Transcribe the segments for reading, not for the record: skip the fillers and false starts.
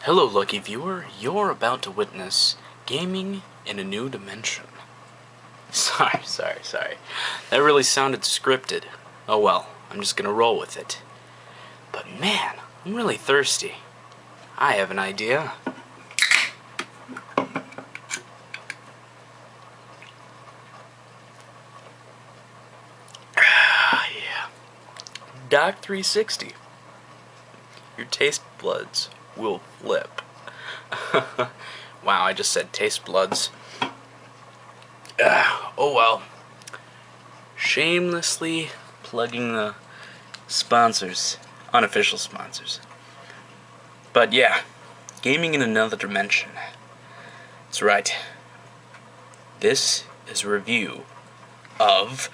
Hello, lucky viewer. You're about to witness gaming in a new dimension. Sorry. That really sounded scripted. Oh well, I'm just gonna roll with it. But man, I'm really thirsty. I have an idea. Yeah. Doc 360. Your taste buds will flip. Wow, I just said taste buds. Oh well. Shamelessly plugging the sponsors. Unofficial sponsors. But yeah, gaming in another dimension. That's right. This is a review of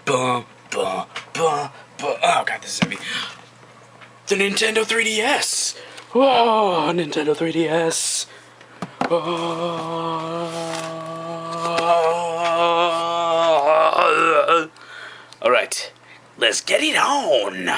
oh god, this is heavy. The Nintendo 3DS! Oh, Nintendo 3DS! Oh. Alright, let's get it on!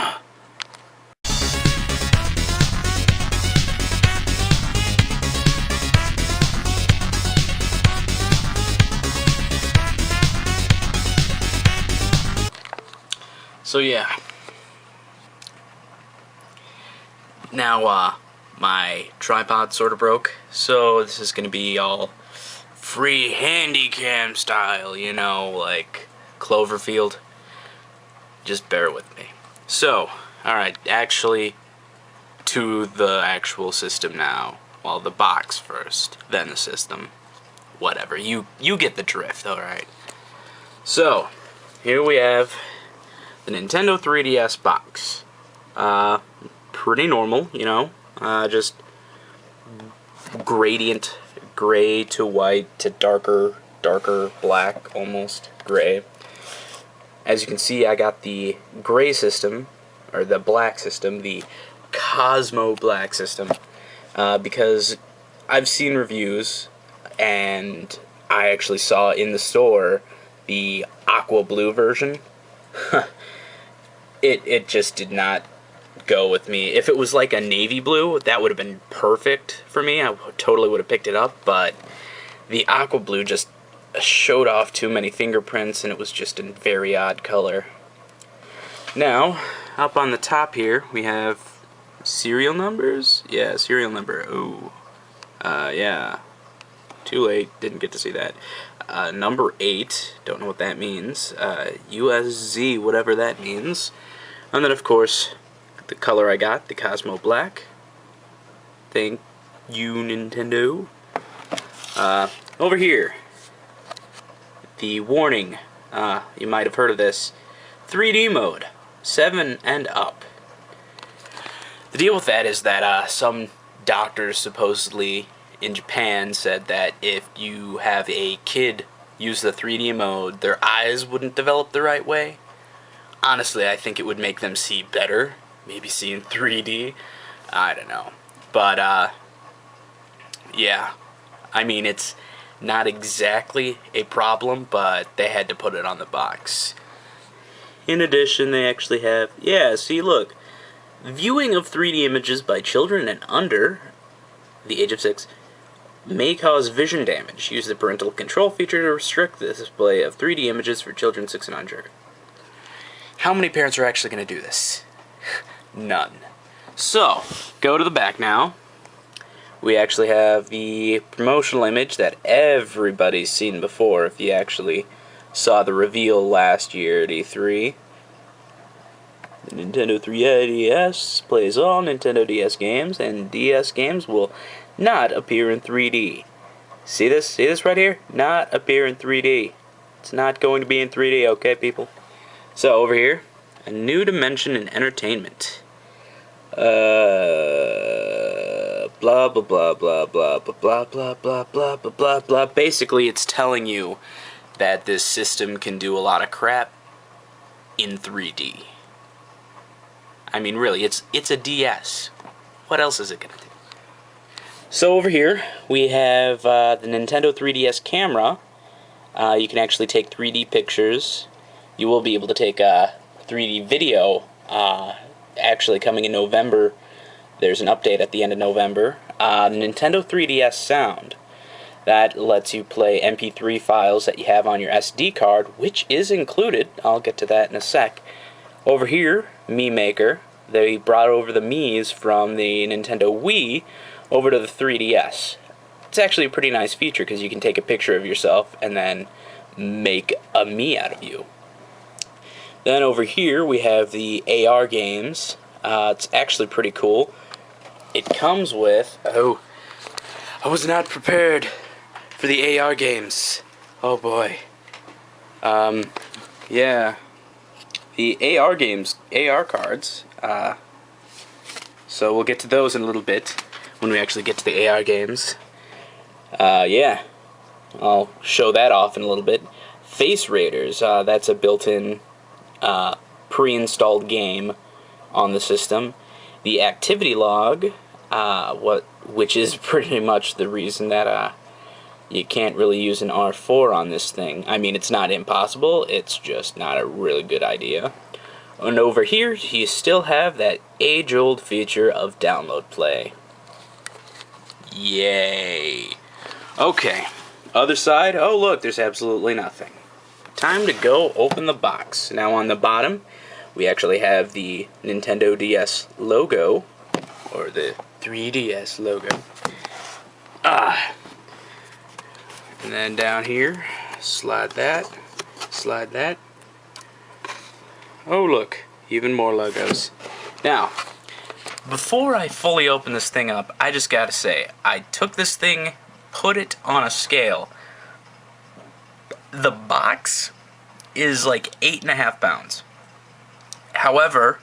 So yeah. Now, my tripod sort of broke, so this is gonna be all free handycam style, you know, like Cloverfield. Just bear with me. So, alright, actually, to the actual system now. Well, the box first, then the system. Whatever, you get the drift, alright. So, here we have the Nintendo 3DS box. Pretty normal, you know, just gradient, gray to white to darker black, almost gray. As you can see, I got the gray system, or the black system, the Cosmo Black system, because I've seen reviews, and I actually saw in the store the aqua blue version. It just did not go with me. If it was like a navy blue, that would have been perfect for me. I totally would have picked it up, but the aqua blue just showed off too many fingerprints, and it was just a very odd color. Now, up on the top here, we have serial numbers. Yeah, serial number. Oh, yeah. Too late. Didn't get to see that. Number 8. Don't know what that means. USZ, whatever that means. And then, of course, the color I got, the Cosmo Black. Thank you, Nintendo. Over here, the warning. You might have heard of this. 3D mode, 7 and up. The deal with that is that some doctors supposedly in Japan said that if you have a kid use the 3D mode, their eyes wouldn't develop the right way. Honestly, I think it would make them see better. Maybe see in 3D. I don't know. But, yeah. I mean, it's not exactly a problem, but they had to put it on the box. In addition, they actually have, yeah, see, look. Viewing of 3D images by children and under the age of 6 may cause vision damage. Use the parental control feature to restrict the display of 3D images for children 6 and under. How many parents are actually going to do this? None. So, go to the back now. We actually have the promotional image that everybody's seen before if you actually saw the reveal last year at E3. The Nintendo 3DS plays all Nintendo DS games, and DS games will not appear in 3D. See this? See this right here? Not appear in 3D. It's not going to be in 3D, okay, people? So, over here, a new dimension in entertainment. Blah, blah, blah, blah, blah, blah, blah, blah, blah, blah, blah, blah. Basically, it's telling you that this system can do a lot of crap in 3D. I mean, really, it's a DS. What else is it going to do? So, over here, we have the Nintendo 3DS camera. You can actually take 3D pictures. You will be able to take 3D video, actually coming in November. There's an update at the end of November. Nintendo 3DS Sound. That lets you play MP3 files that you have on your SD card, which is included. I'll get to that in a sec. Over here, Mii Maker. They brought over the Miis from the Nintendo Wii over to the 3DS. It's actually a pretty nice feature because you can take a picture of yourself and then make a Mii out of you. Then over here we have the AR games. It's actually pretty cool. It comes with... Oh, I was not prepared for the AR games. Oh boy. Yeah. The AR games, AR cards. So we'll get to those in a little bit when we actually get to the AR games. Yeah. I'll show that off in a little bit. Face Raiders. That's a built-in pre-installed game on the system. The activity log, which is pretty much the reason that you can't really use an R4 on this thing. I mean, it's not impossible, it's just not a really good idea. And over here, you still have that age-old feature of download play. Yay! Okay, other side. Oh look, there's absolutely nothing. Time to go open the box. Now on the bottom, we actually have the Nintendo DS logo, or the 3DS logo. And then down here, slide that, slide that. Oh look, even more logos. Now, before I fully open this thing up, I just gotta say, I took this thing, put it on a scale. The box is like 8.5 pounds. However,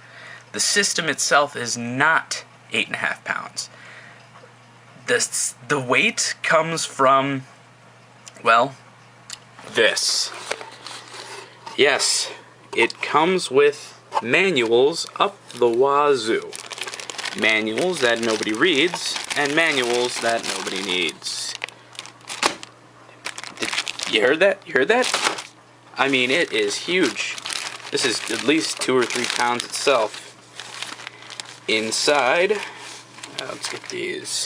the system itself is not 8.5 pounds. The weight comes from, well, this. Yes, it comes with manuals up the wazoo. Manuals that nobody reads, and manuals that nobody needs. You heard that? You heard that? I mean, it is huge. This is at least 2 or 3 pounds itself. Inside, let's get these.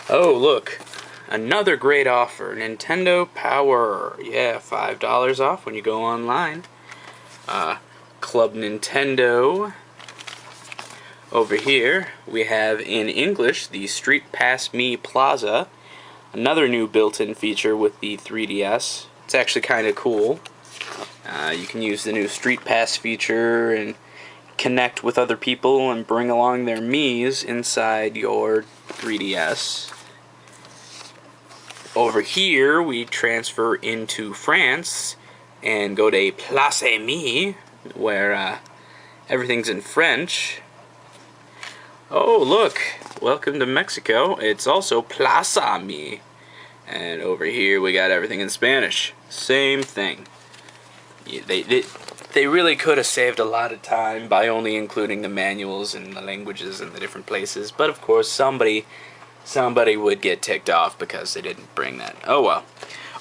Oh, look. Another great offer. Nintendo Power. Yeah, $5 off when you go online. Club Nintendo. Over here, we have in English the Street Pass Me Plaza. Another new built-in feature with the 3DS. It's actually kind of cool. You can use the new Street Pass feature and connect with other people and bring along their Miis inside your 3DS. Over here, we transfer into France and go to Place Me, where everything's in French. Oh, look! Welcome to Mexico. It's also Plaza Me. And over here, we got everything in Spanish. Same thing. Yeah, they really could have saved a lot of time by only including the manuals and the languages in the different places, but of course somebody would get ticked off because they didn't bring that. Oh well.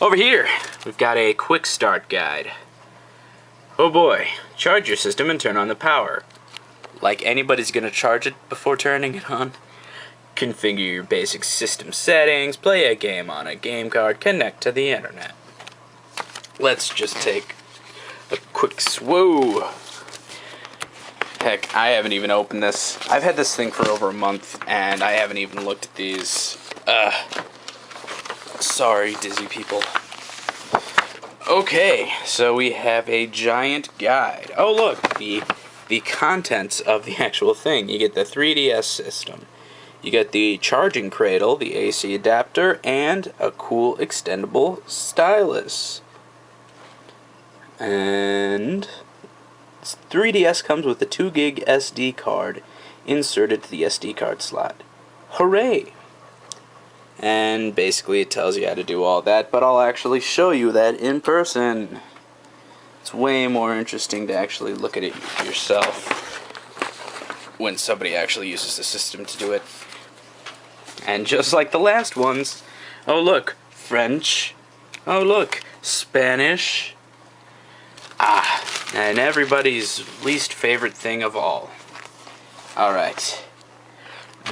Over here, we've got a quick start guide. Oh boy, charge your system and turn on the power. Like anybody's gonna charge it before turning it on. Configure your basic system settings, play a game on a game card, connect to the internet. Let's just take a quick swoo. Heck, I haven't even opened this. I've had this thing for over a month, and I haven't even looked at these. Sorry, dizzy people. Okay, so we have a giant guide. Oh look, the contents of the actual thing. You get the 3DS system. You get the charging cradle, the AC adapter, and a cool extendable stylus. And 3DS comes with a 2 gig SD card inserted to the SD card slot. Hooray! And basically it tells you how to do all that, but I'll actually show you that in person. It's way more interesting to actually look at it yourself when somebody actually uses the system to do it. And just like the last ones, oh look, French, oh look, Spanish, and everybody's least favorite thing of all. Alright,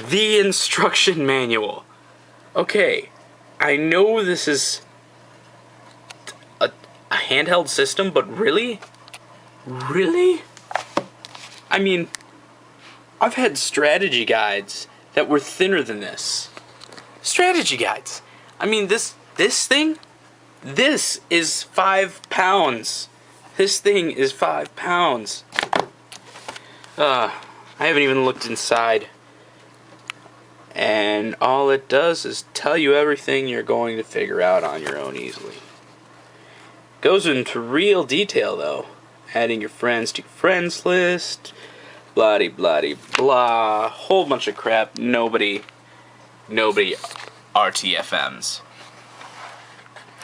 the instruction manual. Okay, I know this is a handheld system, but really? Really? I mean, I've had strategy guides that were thinner than this. Strategy guides. I mean, this thing, this is 5 pounds. This thing is 5 pounds. I haven't even looked inside. And all it does is tell you everything you're going to figure out on your own easily. Goes into real detail though. Adding your friends to your friends list. Bloody bloody blah. Whole bunch of crap. Nobody RTFMs.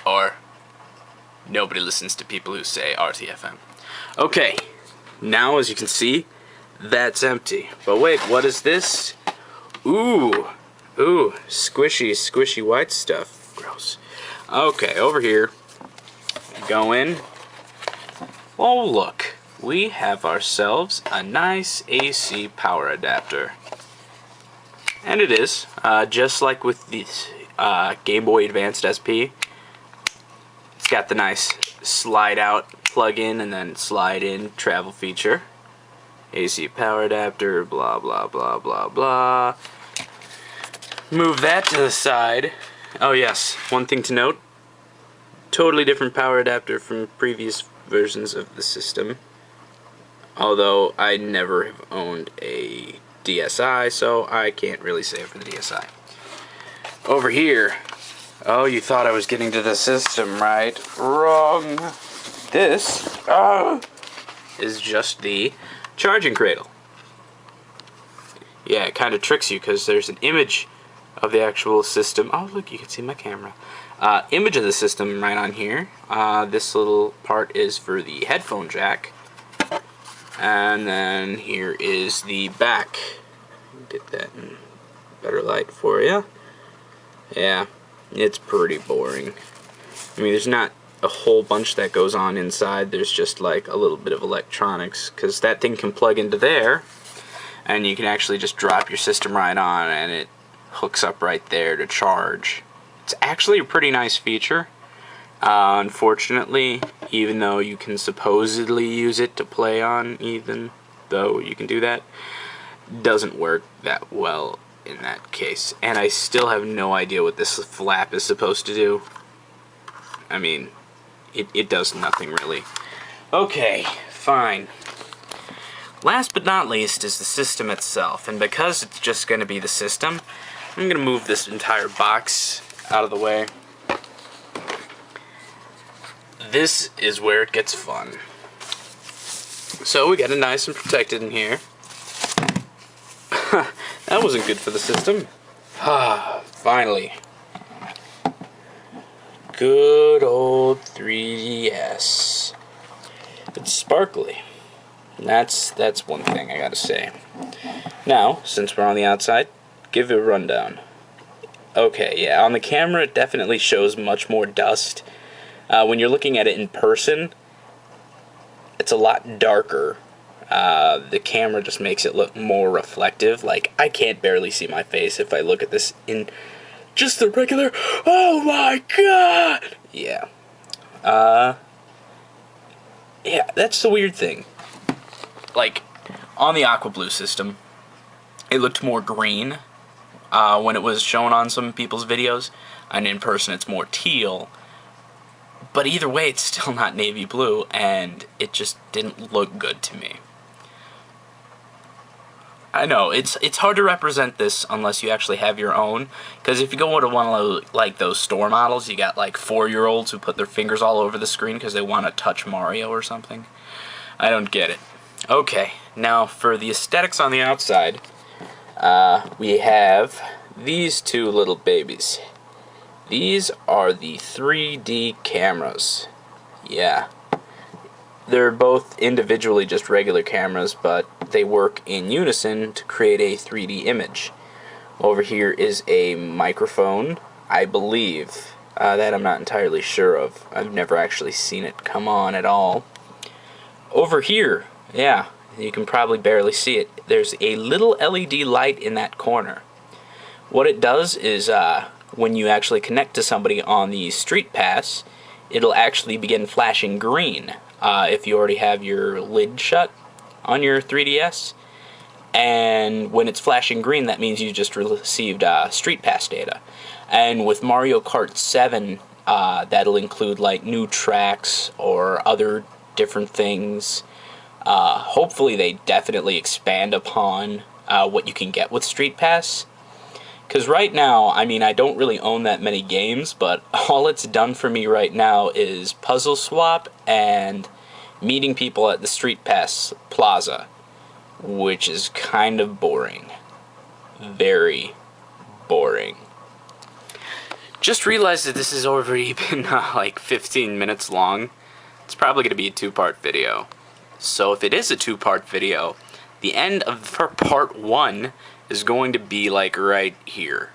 Or nobody listens to people who say RTFM. Okay. Now as you can see, that's empty. But wait, what is this? Ooh, squishy white stuff. Gross. Okay, over here. Go in. Oh, look. We have ourselves a nice AC power adapter. And it is, just like with the Game Boy Advanced SP. It's got the nice slide out, plug in, and then slide in travel feature. AC power adapter, blah, blah, blah, blah, blah. Move that to the side. Oh yes, one thing to note. Totally different power adapter from previous versions of the system. Although I never have owned a DSi, so I can't really say for the DSi. Over here. Oh, you thought I was getting to the system, right? Wrong. This is just the charging cradle. Yeah, it kind of tricks you because there's an image of the actual system. Oh, look, you can see my camera. Image of the system right on here. This little part is for the headphone jack. And then here is the back. Get that in better light for you. Yeah, it's pretty boring. I mean, there's not a whole bunch that goes on inside. There's just like a little bit of electronics, because that thing can plug into there, and you can actually just drop your system right on, and it hooks up right there to charge. It's actually a pretty nice feature. Unfortunately, even though you can supposedly use it to play on, even though you can do that, doesn't work that well in that case. And I still have no idea what this flap is supposed to do. I mean, it does nothing really. Okay, fine. Last but not least is the system itself, and because it's just going to be the system, I'm going to move this entire box out of the way. This is where it gets fun. So we got it nice and protected in here. That wasn't good for the system. Finally. Good old 3DS. It's sparkly. That's one thing I gotta say. Now, since we're on the outside, give it a rundown. Okay, yeah, on the camera it definitely shows much more dust. When you're looking at it in person, it's a lot darker. The camera just makes it look more reflective. Like, I can't barely see my face if I look at this in just the regular, oh my god! Yeah. Yeah, that's the weird thing. Like, on the Aqua Blue system, it looked more green when it was shown on some people's videos, and in person it's more teal. But either way, it's still not navy blue, and it just didn't look good to me. I know, it's hard to represent this unless you actually have your own, because if you go to one of like those store models, you got like 4-year-olds who put their fingers all over the screen because they want to touch Mario or something. I don't get it. Okay, now for the aesthetics on the outside, we have these two little babies. These are the 3D cameras. Yeah. They're both individually just regular cameras, but they work in unison to create a 3D image. Over here is a microphone, I believe. That I'm not entirely sure of. I've never actually seen it come on at all. Over here, yeah, you can probably barely see it. there's a little LED light in that corner. What it does is when you actually connect to somebody on the Street Pass, it'll actually begin flashing green if you already have your lid shut on your 3DS. And when it's flashing green, that means you just received Street Pass data. And with Mario Kart 7, that'll include like new tracks or other different things. Hopefully they definitely expand upon what you can get with Street Pass. Because right now, I mean, I don't really own that many games, but all it's done for me right now is Puzzle Swap and meeting people at the Street Pass Plaza, which is kind of boring. Very boring. Just realized that this has already been like 15 minutes long. It's probably going to be a two-part video. So if it is a two-part video, the end of part 1 is going to be like right here.